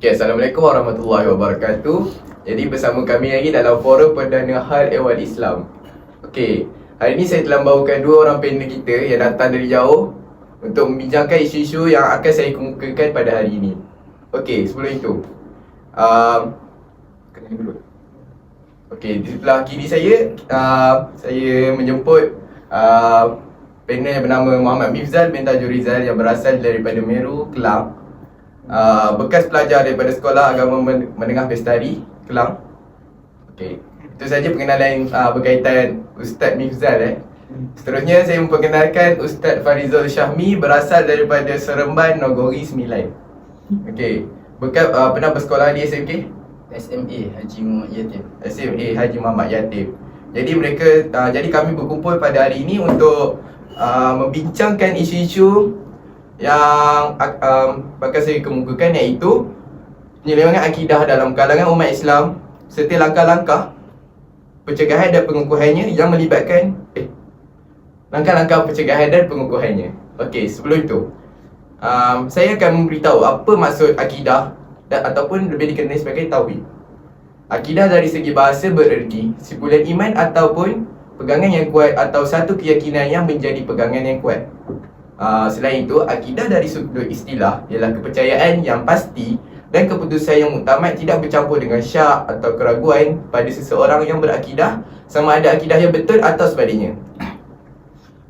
Okay, Assalamualaikum warahmatullahi wabarakatuh. Jadi bersama kami lagi dalam forum Perdana Hal Ehwal Islam. Okay, hari ini saya telah membawakan dua orang panel kita yang datang dari jauh untuk membincangkan isu-isu yang akan saya kemukakan pada hari ini. Okay, sebelum itu kenalin dulu. Okay, di sebelah kiri saya menjemput panel yang bernama Muhammad Mifzal bin Tajul Rizal yang berasal daripada Meru, Kelang. Bekas pelajar daripada Sekolah Agama Menengah Bestari, Kelang. Okey, itu saja perkenalan berkaitan Ustaz Mifzal. Seterusnya saya memperkenalkan Ustaz Farizul Syahmi, berasal daripada Seremban, Nogori Sembilan. Okey, pernah bersekolah di SMK? SMA Haji Muhammad Yatim. SMA Haji Muhammad Yatim. Jadi kami berkumpul pada hari ini untuk membincangkan isu-isu yang bakal saya kemukakan, iaitu penyelewengan akidah dalam kalangan umat Islam serta langkah-langkah pencegahan dan pengukuhannya yang melibatkan langkah-langkah pencegahan dan pengukuhannya. Okey, sebelum itu saya akan memberitahu apa maksud akidah ataupun lebih dikenali sebagai tauhid. Akidah dari segi bahasa bererti simpulan iman ataupun pegangan yang kuat atau satu keyakinan yang menjadi pegangan yang kuat. Selain itu, akidah dari sudut istilah ialah kepercayaan yang pasti dan keputusan yang muktamad tidak bercampur dengan syak atau keraguan pada seseorang yang berakidah, sama ada akidah yang betul atau sebaliknya.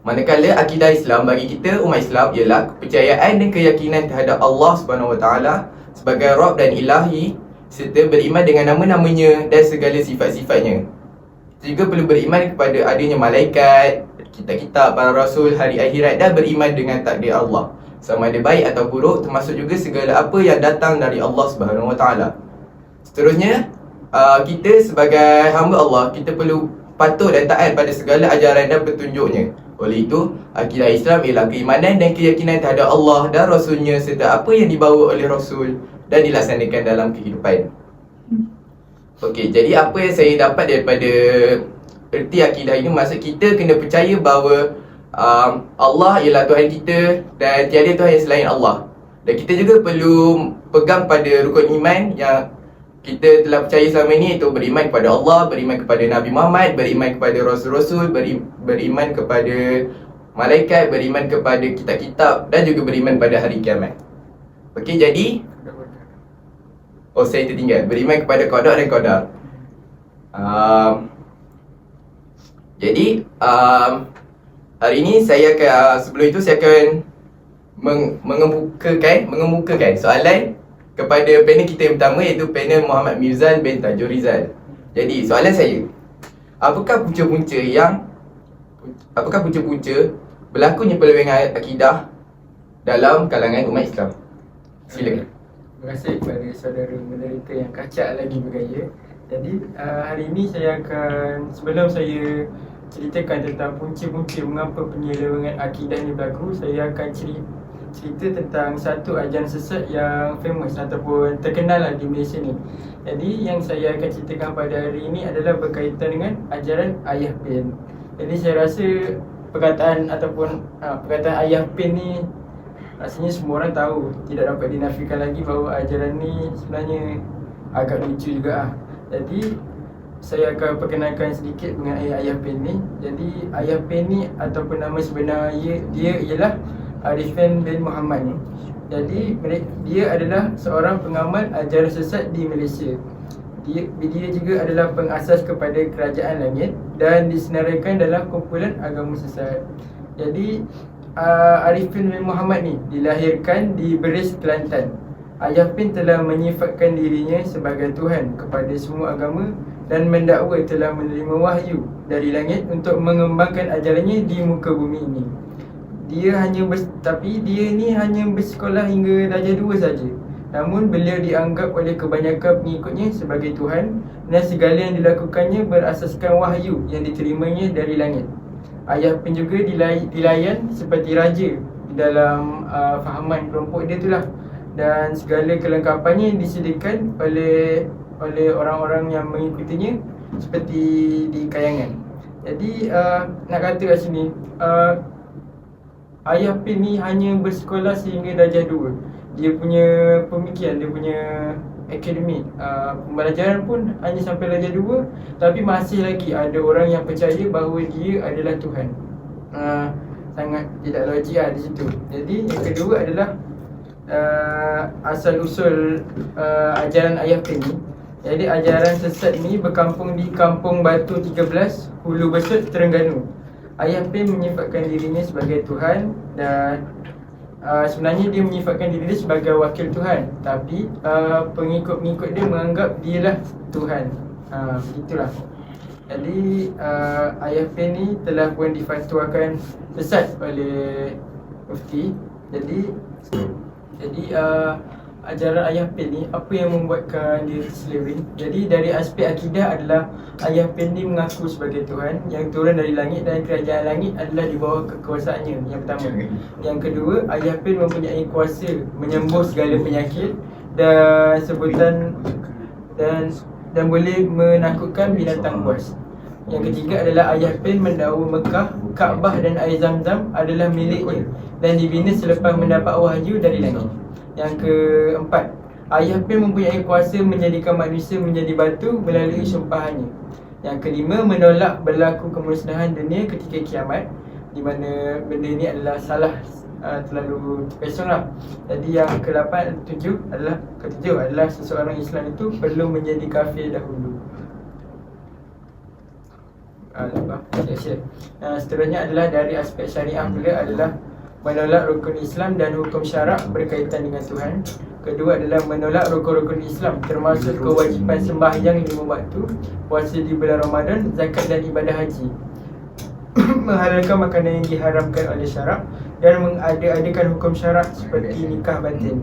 Manakala akidah Islam bagi kita umat Islam ialah kepercayaan dan keyakinan terhadap Allah SWT sebagai Rabb dan Ilahi, serta beriman dengan nama-namanya dan segala sifat-sifatnya. Kita juga perlu beriman kepada adanya malaikat, kitab-kitab, para rasul, hari akhirat, dan beriman dengan takdir Allah, sama ada baik atau buruk, termasuk juga segala apa yang datang dari Allah SWT. Seterusnya, kita sebagai hamba Allah, kita perlu patuh dan taat pada segala ajaran dan petunjuknya. Oleh itu, akidah Islam ialah keimanan dan keyakinan terhadap Allah dan Rasulnya serta apa yang dibawa oleh Rasul dan dilaksanakan dalam kehidupan. Okey, jadi apa yang saya dapat daripada erti akidah ini, maksud kita kena percaya bahawa Allah ialah Tuhan kita dan tiada Tuhan yang selain Allah. Dan kita juga perlu pegang pada rukun iman yang kita telah percaya selama ini, iaitu beriman kepada Allah, beriman kepada Nabi Muhammad, beriman kepada Rasul-Rasul, beriman kepada malaikat, beriman kepada kitab-kitab dan juga beriman pada hari kiamat. Okey, jadi saya tertinggal. Beriman kepada qada dan qadar. Jadi hari ini saya akan, sebelum itu saya akan mengemukakan soalan kepada panel kita yang pertama, iaitu panel Muhammad Mifzal bin Tajul Rizal. Jadi soalan saya, apakah punca-punca berlakunya penyelewengan akidah dalam kalangan umat Islam? Silakan. Terima kasih kepada saudara moderator yang kacak lagi bergaya. Jadi hari ini saya akan, sebelum saya ceritakan tentang punca-punca mengapa penyelewengan akidah ini berlaku, saya akan cerita tentang satu ajaran sesat yang famous ataupun terkenal lah di Malaysia ni. Jadi yang saya akan ceritakan pada hari ini adalah berkaitan dengan ajaran Ayah Pin. Jadi saya rasa perkataan Ayah Pin ni rasanya semua orang tahu, tidak dapat dinafikan lagi bahawa ajaran ni sebenarnya agak lucu juga. Jadi saya akan perkenalkan sedikit mengenai Ayah Pin ni. Jadi Ayah Pin ni ataupun nama sebenar dia ialah Arifin bin Muhammad ni. Jadi dia adalah seorang pengamal ajaran sesat di Malaysia. Dia juga adalah pengasas kepada Kerajaan Langit dan disenaraikan dalam kumpulan agama sesat. Jadi Arifin bin Muhammad ni dilahirkan di Beris, Kelantan. Ayah Pin telah menyifatkan dirinya sebagai Tuhan kepada semua agama dan mendakwa telah menerima wahyu dari langit untuk mengembangkan ajarannya di muka bumi ini. Tapi dia ni hanya bersekolah hingga darjah 2 saja. Namun beliau dianggap oleh kebanyakan pengikutnya sebagai Tuhan dan segala yang dilakukannya berasaskan wahyu yang diterimanya dari langit. Ayah Pin juga dilayan seperti raja di dalam fahaman kelompok dia itulah, dan segala kelengkapannya disediakan oleh orang-orang yang mengikutinya seperti di kayangan. Jadi nak kata kat sini, Ayah Pin ni hanya bersekolah sehingga darjah 2. dia punya pemikiran, dia punya akademik, pembelajaran pun hanya sampai darjah 2, tapi masih lagi ada orang yang percaya bahawa dia adalah Tuhan. Sangat tidak logik di situ. Jadi yang kedua adalah asal usul ajaran Ayah Pen ni. Jadi ajaran sesat ni berkampung di Kampung Batu 13, Hulu Besut, Terengganu. Ayah Pen menyifatkan dirinya sebagai Tuhan dan sebenarnya dia menyifatkan diri dia sebagai wakil Tuhan, tapi pengikut-pengikut dia menganggap dialah Tuhan. Begitulah. Jadi Ayah Pen ni telah pun difatwakan sesat oleh Mufti. Jadi ajaran Ayah Pen ni apa yang membuatkan dia terseleweng. Jadi dari aspek akidah adalah Ayah Pen ni mengaku sebagai Tuhan yang turun dari langit dan kerajaan langit adalah di bawah kekuasaannya. Yang pertama. Yang kedua, Ayah Pen mempunyai kuasa menyembuh segala penyakit dan sebutan dan boleh menakutkan binatang buas. Yang ketiga adalah Ayah Pen mendakwa Mekah, Kaabah dan air Zam-Zam adalah miliknya dan dibina selepas mendapat wahyu dari langit. Yang keempat, Ayah Pen mempunyai kuasa menjadikan manusia menjadi batu melalui sumpahannya. Yang kelima, menolak berlaku kemusnahan dunia ketika kiamat, di mana benda ini adalah salah, terlalu terpesong lah. Jadi yang ketujuh adalah seseorang Islam itu perlu menjadi kafir dahulu. Seterusnya adalah dari aspek syariah pula adalah menolak rukun Islam dan hukum syarak berkaitan dengan Tuhan. Kedua adalah menolak rukun-rukun Islam termasuk kewajipan sembahyang 5 waktu, puasa di bulan Ramadan, zakat dan ibadah haji. Menghalalkan makanan yang diharamkan oleh syarak dan mengada-adakan hukum syarak seperti nikah batin.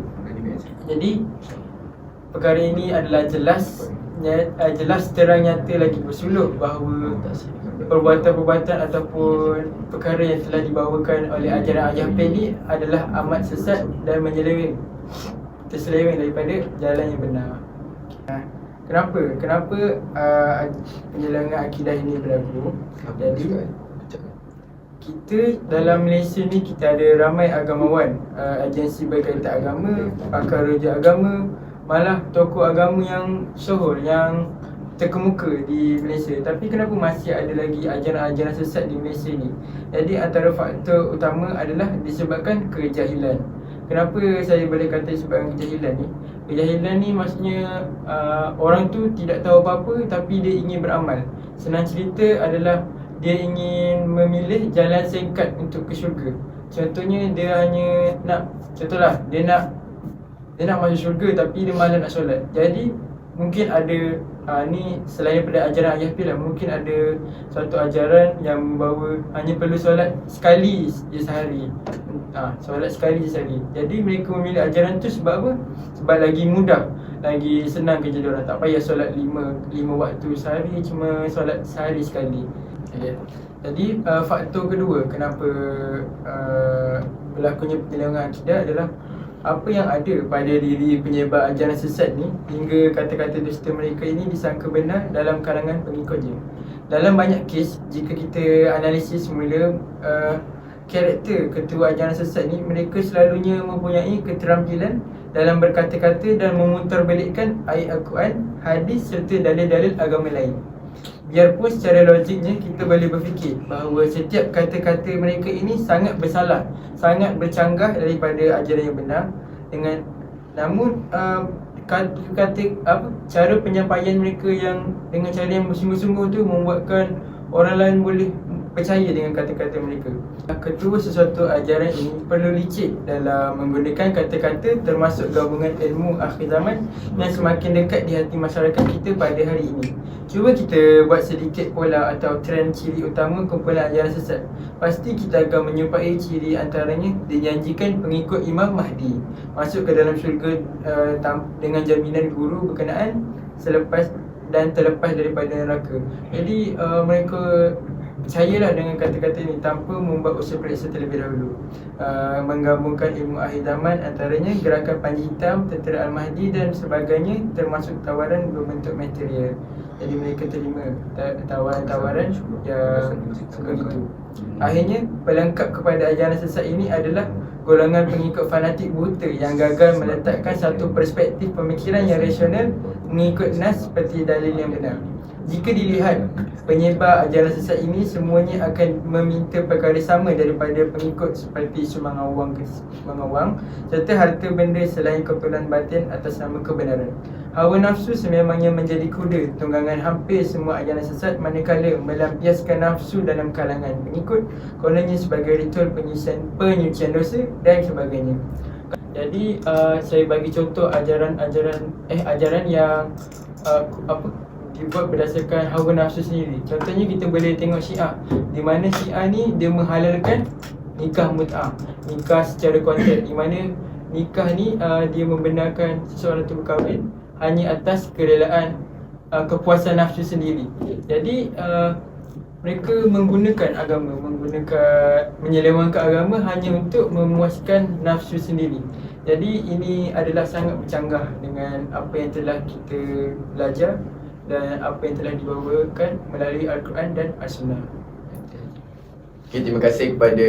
Jadi perkara ini adalah jelas terang nyata lagi bersuluh bahawa perbuatan-perbuatan ataupun perkara yang telah dibawakan oleh ajaran Ayah Pen ni adalah amat sesat dan terseleweng daripada jalan yang benar. Kenapa penyelewengan akidah ini berlaku? Jadi kita dalam Malaysia ni kita ada ramai agamawan, agensi berkaitan agama, pakar rujuk agama, malah tokoh agama yang syuhur, yang terkemuka di Malaysia. Tapi kenapa masih ada lagi ajaran-ajaran sesat di Malaysia ni? Jadi antara faktor utama adalah disebabkan kejahilan. Kenapa saya boleh kata disebabkan kejahilan ni? Kejahilan ni maksudnya orang tu tidak tahu apa-apa tapi dia ingin beramal. Senang cerita adalah dia ingin memilih jalan singkat untuk ke syurga. Contohnya dia hanya nak, dia nak masuk syurga tapi dia malas nak solat. Jadi mungkin ada ni selain daripada ajaran Ayah Pen lah, mungkin ada suatu ajaran yang membawa hanya perlu solat sekali je sehari. Solat sekali je sehari. Jadi mereka memilih ajaran tu sebab apa? Sebab lagi mudah, lagi senang kerja diorang. Tak payah solat 5 waktu sehari, cuma solat sehari sekali. Jadi faktor kedua kenapa berlakunya penyelewengan akidah adalah apa yang ada pada diri penyebar ajaran sesat ni hingga kata-kata dusta mereka ini disangka benar dalam kalangan pengikutnya. Dalam banyak kes, jika kita analisis semula karakter ketua ajaran sesat ni, mereka selalunya mempunyai keterampilan dalam berkata-kata dan memutarbalikkan ayat Al-Quran, hadis serta dalil-dalil agama lain. Biarpun secara logiknya kita boleh berfikir bahawa setiap kata-kata mereka ini sangat bersalah, sangat bercanggah daripada ajaran yang benar, namun cara penyampaian mereka yang dengan cara yang bersungguh-sungguh tu membuatkan orang lain boleh percaya dengan kata-kata mereka. Kedua, sesuatu ajaran ini perlu licik dalam menggunakan kata-kata termasuk gabungan ilmu akhir zaman yang semakin dekat di hati masyarakat kita pada hari ini. Cuba kita buat sedikit pola atau trend ciri utama kumpulan ajaran sesat. Pasti kita akan menyumpai ciri antaranya dijanjikan pengikut Imam Mahdi masuk ke dalam syurga dengan jaminan guru berkenaan terlepas daripada neraka. Jadi mereka percayalah dengan kata-kata ini tanpa membuat usaha periksa terlebih dahulu. Menggabungkan ilmu akhir zaman, antaranya gerakan panji hitam, tentera Al-Mahdi dan sebagainya, termasuk tawaran berbentuk material. Jadi mereka terima tawaran-tawaran yang begitu. Akhirnya pelengkap kepada ajaran sesat ini adalah golongan pengikut fanatik buta yang gagal meletakkan satu perspektif pemikiran yang rasional mengikut nas seperti dalil yang benar. Jika dilihat penyebar ajaran sesat ini semuanya akan meminta perkara sama daripada pengikut seperti sumbangan wang serta harta benda selain kebenaran batin atas nama kebenaran. Hawa nafsu sememangnya menjadi kuda tunggangan hampir semua ajaran sesat, manakala melampiaskan nafsu dalam kalangan pengikut kononnya sebagai ritual penyucian dosa dan sebagainya. Jadi saya bagi contoh ajaran yang dibuat berdasarkan hawa nafsu sendiri. Contohnya kita boleh tengok Syiah, di mana Syiah ni dia menghalalkan nikah mut'ah, nikah secara kontrak, di mana nikah ni dia membenarkan seseorang itu berkahwin hanya atas kerelaan kepuasan nafsu sendiri. Jadi mereka menggunakan agama, menyelewengkan agama hanya untuk memuaskan nafsu sendiri. Jadi ini adalah sangat bercanggah dengan apa yang telah kita belajar dan apa yang telah dibawakan melalui Al-Quran dan As-Sunnah. Okay, terima kasih kepada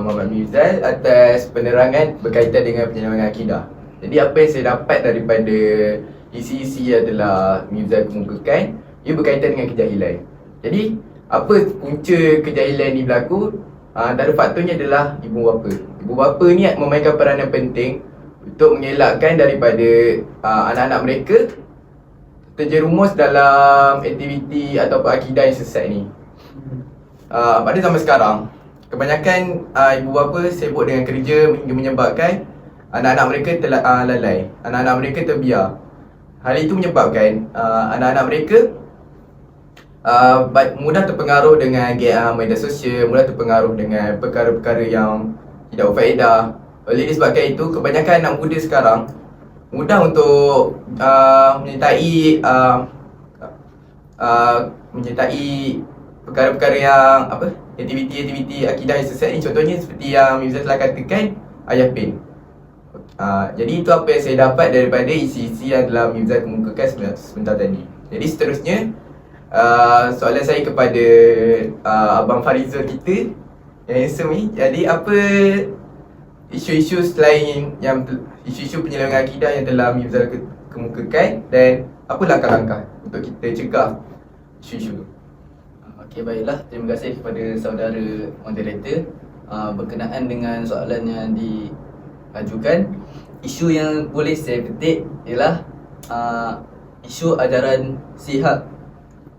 Muhammad Mifzal atas penerangan berkaitan dengan penyelenggaraan akidah. Jadi apa yang saya dapat daripada isi-isi adalah Mifzal kemukakan, ia berkaitan dengan kejahilan. Jadi apa punca kejahilan ni berlaku? Antara faktornya adalah ibu bapa. Ibu bapa ni memainkan peranan penting untuk mengelakkan daripada anak-anak mereka terjerumus dalam aktiviti atau akidah yang sesat ni. Pada zaman sekarang, kebanyakan ibu bapa sibuk dengan kerja hingga menyebabkan anak-anak mereka lalai, anak-anak mereka terbiar. Hal itu menyebabkan anak-anak mereka mudah terpengaruh dengan media sosial, mudah terpengaruh dengan perkara-perkara yang tidak berfaedah. Oleh disebabkan itu, kebanyakan anak muda sekarang mudah untuk menyertai perkara-perkara yang aktiviti-aktiviti akidah yang sesat ni. Contohnya seperti yang Mifzal telah katakan, ayah pin. Jadi itu apa yang saya dapat daripada isi-isi yang telah Mifzal kemukakan sebentar tadi. Jadi seterusnya, soalan saya kepada Abang Farizul kita yang handsome ni. Jadi apa isu-isu selain yang isu-isu penyelenggaraan akidah yang telah Mifzal kemukakan, dan apa langkah-langkah untuk kita cegah isu-isu tu? Okey, baiklah. Terima kasih kepada saudara moderator. Berkenaan dengan soalan yang diajukan, isu yang boleh saya petik ialah isu ajaran Syiah,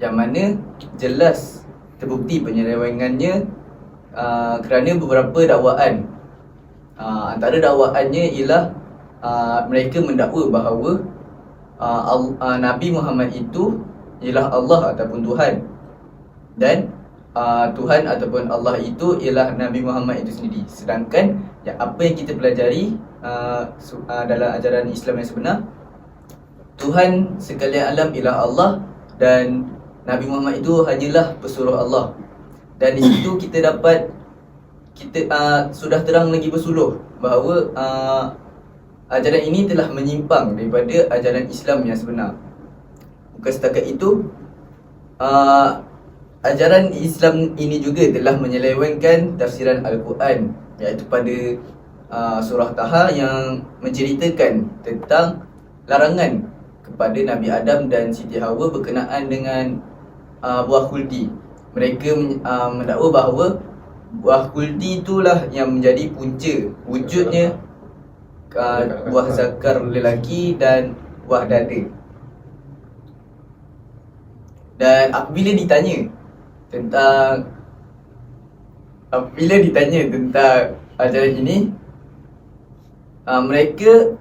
yang mana jelas terbukti penyelewengannya kerana beberapa dakwaan. Antara dakwaannya ialah mereka mendakwa bahawa Nabi Muhammad itu ialah Allah ataupun Tuhan, dan Tuhan ataupun Allah itu ialah Nabi Muhammad itu sendiri. Sedangkan apa yang kita pelajari dalam ajaran Islam yang sebenar, Tuhan sekalian alam ialah Allah dan Nabi Muhammad itu hanyalah pesuruh Allah. Dan di situ kita dapat sudah terang lagi bersuluh bahawa ajaran ini telah menyimpang daripada ajaran Islam yang sebenar. Bukan setakat itu, ajaran Islam ini juga telah menyelewengkan tafsiran Al-Quran, iaitu pada surah Taha yang menceritakan tentang larangan kepada Nabi Adam dan Siti Hawa berkenaan dengan buah khuldi. Mereka mendakwa bahawa buah khuldi itulah yang menjadi punca wujudnya buah zakar lelaki dan buah dada. Dan apabila ditanya tentang ajaran ini, mereka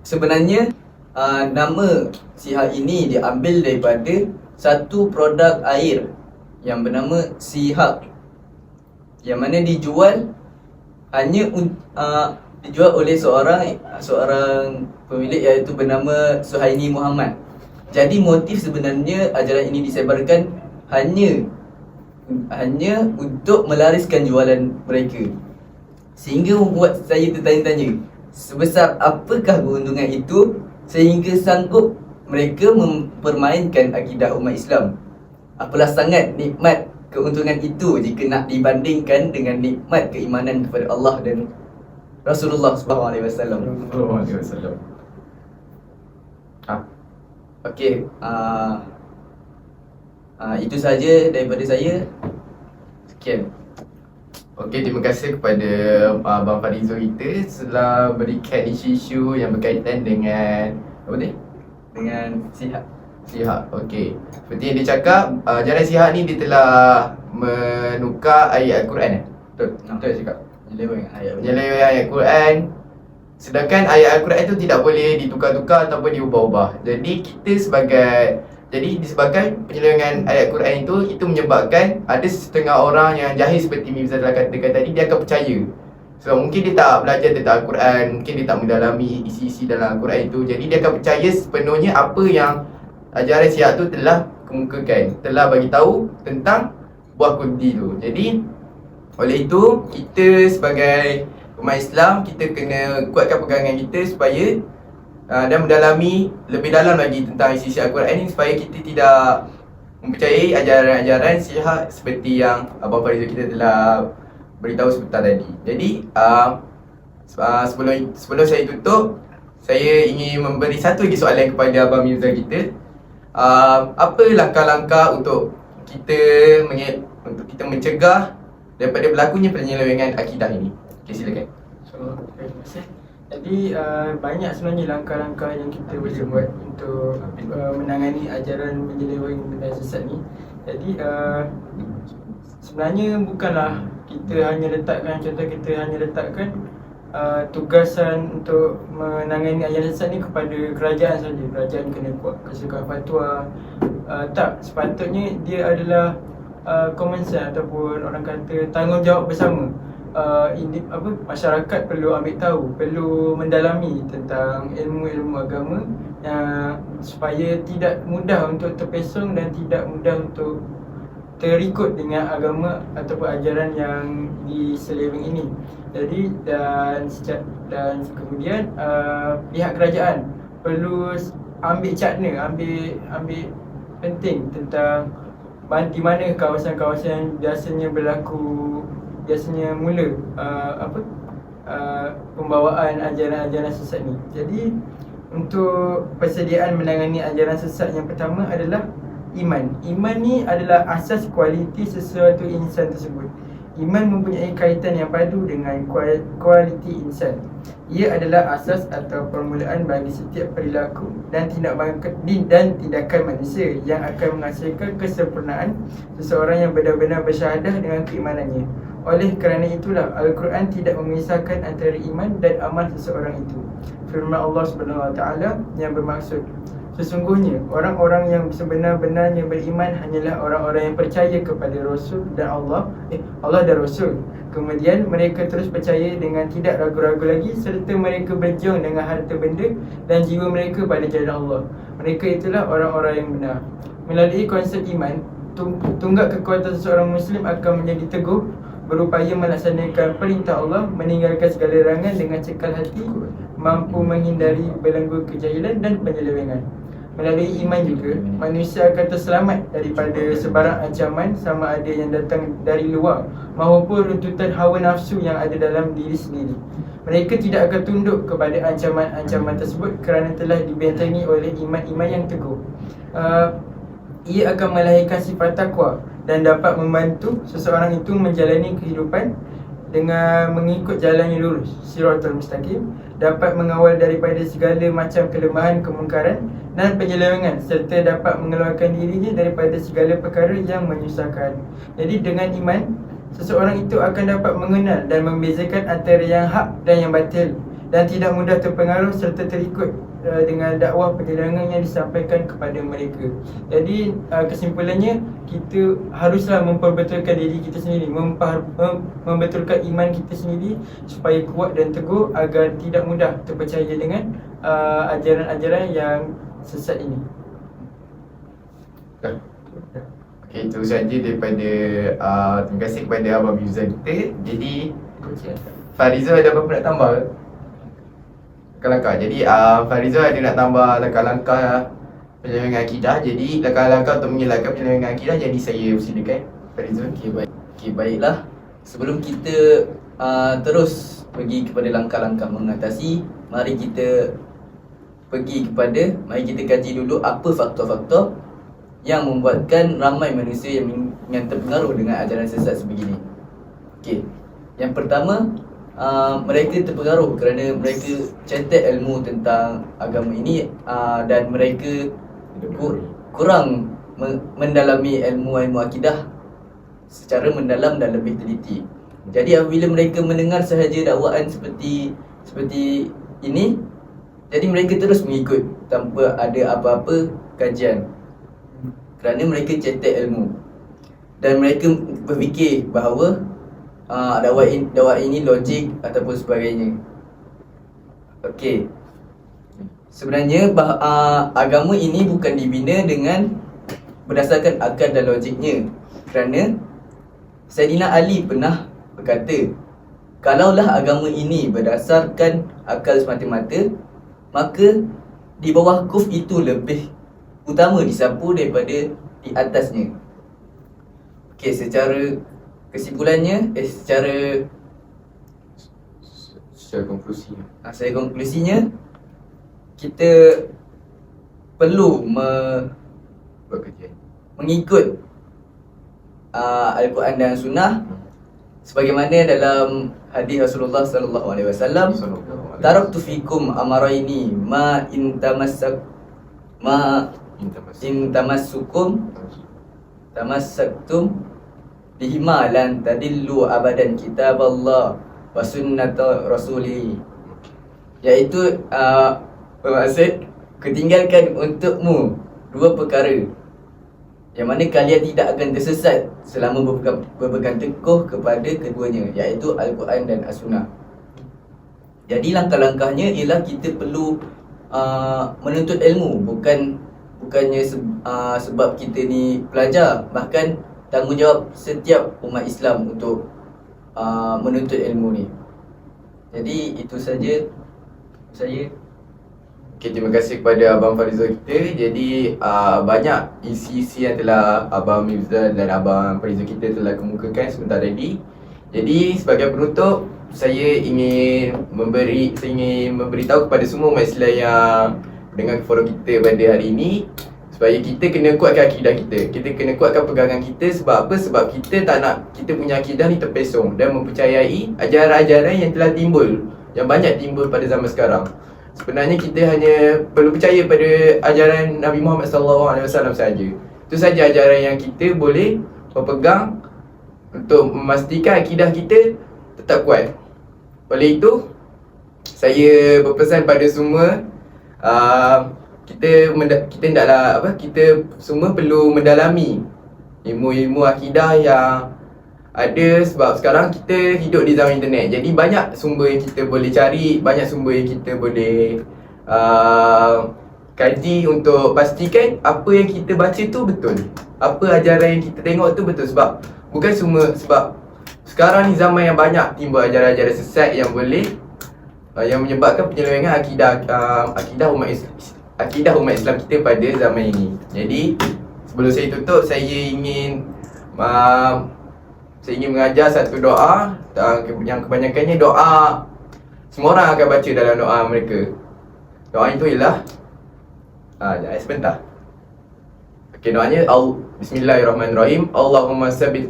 sebenarnya nama Syiah ini diambil daripada satu produk air yang bernama Syiah, yang mana dijual oleh seorang pemilik, iaitu bernama Suhaini Muhammad. Jadi motif sebenarnya ajaran ini disebarkan hanya untuk melariskan jualan mereka, sehingga membuat saya tertanya-tanya sebesar apakah keuntungan itu sehingga sanggup mereka mempermainkan akidah umat Islam. Apalah sangat nikmat keuntungan itu jika nak dibandingkan dengan nikmat keimanan kepada Allah dan Rasulullah SAW. Wasallam. Okey, itu saja daripada saya. Sekian. Okey, terima kasih kepada Abang Farizul kita setelah berikan isu-isu yang berkaitan dengan apa ni? Dengan sihat. Sihat. Okey. Seperti yang dia cakap, jalan sihat ni dia telah menukar ayat Al-Quran. Betul? Betul dia cakap. Menyeleweng ayat. Menyeleweng ayat Al-Quran. Sedangkan ayat Al-Quran itu tidak boleh ditukar-tukar ataupun diubah-ubah. Jadi disebabkan penyelewengan ayat Quran itu menyebabkan ada setengah orang yang jahil seperti Mirza telah katakan tadi, dia akan percaya. So mungkin dia tak belajar tentang Al-Quran, mungkin dia tak mendalami isi-isi dalam Al-Quran itu. Jadi dia akan percaya sepenuhnya apa yang ajaran sihat tu telah kemukakan, telah bagi tahu tentang buah kurdi tu. Jadi oleh itu kita sebagai umat Islam, kita kena kuatkan pegangan kita supaya dan mendalami lebih dalam lagi tentang isi Al-Quran ini, supaya kita tidak mempercayai ajaran-ajaran sihat seperti yang Abang Farizul kita telah beritahu sebentar tadi. Jadi sebelum saya tutup, saya ingin memberi satu lagi soalan kepada Abang Mirza kita. Apa langkah-langkah untuk kita mencegah daripada berlakunya penyelewengan akidah ini? Okay, silakan. Terima kasih. Jadi banyak sebenarnya langkah-langkah yang kita boleh buat untuk menangani ajaran menyeleweng dan sesat ni. Jadi sebenarnya bukanlah kita hanya letakkan, contoh kita hanya letakkan tugasan untuk menangani ajaran sesat ni kepada kerajaan saja. Kerajaan kena kesukaan fatwa. Tak, sepatutnya dia adalah common sense ataupun orang kata tanggungjawab bersama. Masyarakat perlu ambil tahu, perlu mendalami tentang ilmu-ilmu agama supaya tidak mudah untuk terpesong dan tidak mudah untuk terikut dengan agama ataupun ajaran yang diseleweng ini. Jadi dan kemudian pihak kerajaan perlu ambil cakna, ambil penting tentang di mana kawasan-kawasan biasanya mula pembawaan ajaran-ajaran sesat ni. Jadi untuk persediaan menangani ajaran sesat yang pertama adalah iman. Iman ni adalah asas kualiti sesuatu insan tersebut. Iman mempunyai kaitan yang padu dengan kualiti insan. Ia adalah asas atau permulaan bagi setiap perilaku dan tindakan manusia yang akan menghasilkan kesempurnaan seseorang yang benar-benar bersyahadah dengan keimanannya. Oleh kerana itulah Al-Quran tidak memisahkan antara iman dan amal seseorang itu. Firman Allah SWT yang bermaksud, sesungguhnya orang-orang yang sebenar-benarnya beriman hanyalah orang-orang yang percaya kepada Rasul dan Allah dan Rasul. Kemudian mereka terus percaya dengan tidak ragu-ragu lagi, serta mereka berjuang dengan harta benda dan jiwa mereka pada jalan Allah. Mereka itulah orang-orang yang benar. Melalui konsep iman, tunggak kekuatan seseorang Muslim akan menjadi teguh, berupaya melaksanakan perintah Allah, meninggalkan segala larangan dengan cekal hati, mampu menghindari belenggu kejahilan dan penyelewengan. Melalui iman juga, manusia akan terselamat daripada sebarang ancaman, sama ada yang datang dari luar maupun runtutan hawa nafsu yang ada dalam diri sendiri. Mereka tidak akan tunduk kepada ancaman-ancaman tersebut kerana telah dibentengi oleh iman-iman yang teguh. Ia akan melahirkan sifat takwa dan dapat membantu seseorang itu menjalani kehidupan dengan mengikut jalan yang lurus, Siratul Mustaqim, dapat mengawal daripada segala macam kelemahan, kemungkaran dan penyelewengan, serta dapat mengeluarkan dirinya daripada segala perkara yang menyusahkan. Jadi dengan iman, seseorang itu akan dapat mengenal dan membezakan antara yang hak dan yang batil, dan tidak mudah terpengaruh serta terikut dengan dakwah penyelewengan yang disampaikan kepada mereka. Jadi kesimpulannya, kita haruslah memperbetulkan diri kita sendiri, membetulkan iman kita sendiri supaya kuat dan teguh agar tidak mudah terpercaya dengan ajaran-ajaran yang sesat ini. Okey, itu saja daripada terima kasih kepada Abang Mirza kita. Jadi Farizul ada apa-apa nak tambah? Langkah-langkah. Jadi Farizul ada nak tambah langkah-langkah penyelewengan akidah. Jadi langkah-langkah untuk mengelakkan penyelewengan akidah. Jadi saya persilakan Farizul. Okey, baiklah. sebelum kita terus pergi kepada langkah-langkah mengatasi, mari kita kaji dulu apa faktor-faktor yang membuatkan ramai manusia yang terpengaruh dengan ajaran sesat sebegini. Okey. Yang pertama, mereka terpengaruh kerana mereka cetek ilmu tentang agama ini dan mereka kurang mendalami ilmu akidah secara mendalam dan lebih teliti. Jadi apabila mereka mendengar sahaja dakwaan seperti ini, jadi mereka terus mengikut tanpa ada apa-apa kajian, kerana mereka cetek ilmu dan mereka berfikir bahawa dakwah ini logik ataupun sebagainya. Okey. Sebenarnya agama ini bukan dibina dengan berdasarkan akal dan logiknya, kerana Sayyidina Ali pernah berkata, kalaulah agama ini berdasarkan akal semata-mata, maka di bawah kuf itu lebih utama disapu daripada di atasnya. Okey, secara kesimpulannya, secara konklusinya, kita perlu mengikut Al-Quran dan Sunnah sebagaimana dalam hadis Rasulullah sallallahu alaihi wasallam, taraktu fikum amaraini ma in tamassaktum bihima lan tadillu abadan kitaballah wa sunnata rasuli, iaitu bermaksud ketinggalkan untukmu dua perkara yang mana kalian tidak akan tersesat selama berpegang teguh kepada keduanya, iaitu Al-Quran dan As-Sunnah. Jadi langkah-langkahnya ialah kita perlu menuntut ilmu, bukannya sebab kita ni pelajar, bahkan tanggungjawab setiap umat Islam untuk menuntut ilmu ni. Jadi itu saja saya. Okay, terima kasih kepada Abang Farizul kita. Jadi banyak isi-isi yang telah Abang Mifzal dan Abang Farizul kita telah kemukakan sebentar tadi. Jadi sebagai penutup, saya ingin memberitahu kepada semua umat Islam yang mendengar forum kita pada hari ini, supaya kita kena kuatkan akidah kita. Kita kena kuatkan pegangan kita. Sebab apa? Sebab kita tak nak kita punya akidah ni terpesong dan mempercayai ajaran-ajaran yang telah timbul, yang banyak timbul pada zaman sekarang. Sebenarnya kita hanya perlu percaya pada ajaran Nabi Muhammad SAW sahaja. Itu saja ajaran yang kita boleh berpegang untuk memastikan akidah kita tetap kuat. Oleh itu, saya berpesan pada semua, kita hendaklah kita semua perlu mendalami ilmu-ilmu akidah yang ada, sebab sekarang kita hidup di zaman internet. Jadi banyak sumber yang kita boleh cari, banyak sumber yang kita boleh kaji untuk pastikan apa yang kita baca tu betul, apa ajaran yang kita tengok tu betul. Sebab bukan semua, sebab sekarang ni zaman yang banyak timbul ajaran-ajaran sesat yang boleh yang menyebabkan penyelewengan akidah umat Islam kita pada zaman ini. Jadi sebelum saya tutup, saya ingin mengajar satu doa yang kebanyakannya doa semua orang akan baca dalam doa mereka. Doa itu ialah sebentar. Okey, doanya Bismillahirrahmanirrahim. Allahumma sabbit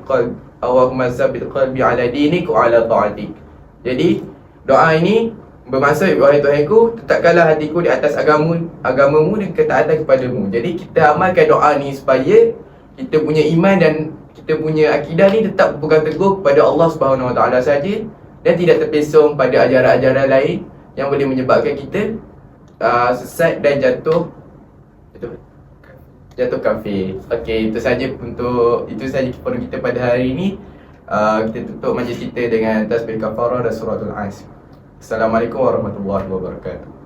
qalbi ala dinik wa ala ta'atik. Jadi doa ini bermaksud, wahai Tuhanku, tetapkanlah hatiku di atas agamamu dan ketaatan kepadamu. Jadi kita amalkan doa ni supaya kita punya iman dan kita punya akidah ni tetap berpegang teguh kepada Allah Subhanahu Wa Taala saja dan tidak terpesong pada ajaran-ajaran lain yang boleh menyebabkan kita sesat dan jatuh kafir. Okey, itu saja forum kita pada hari ini. Kita tutup majlis kita dengan tasbih kafarah dan suratul As. Assalamualaikum warahmatullahi wabarakatuh.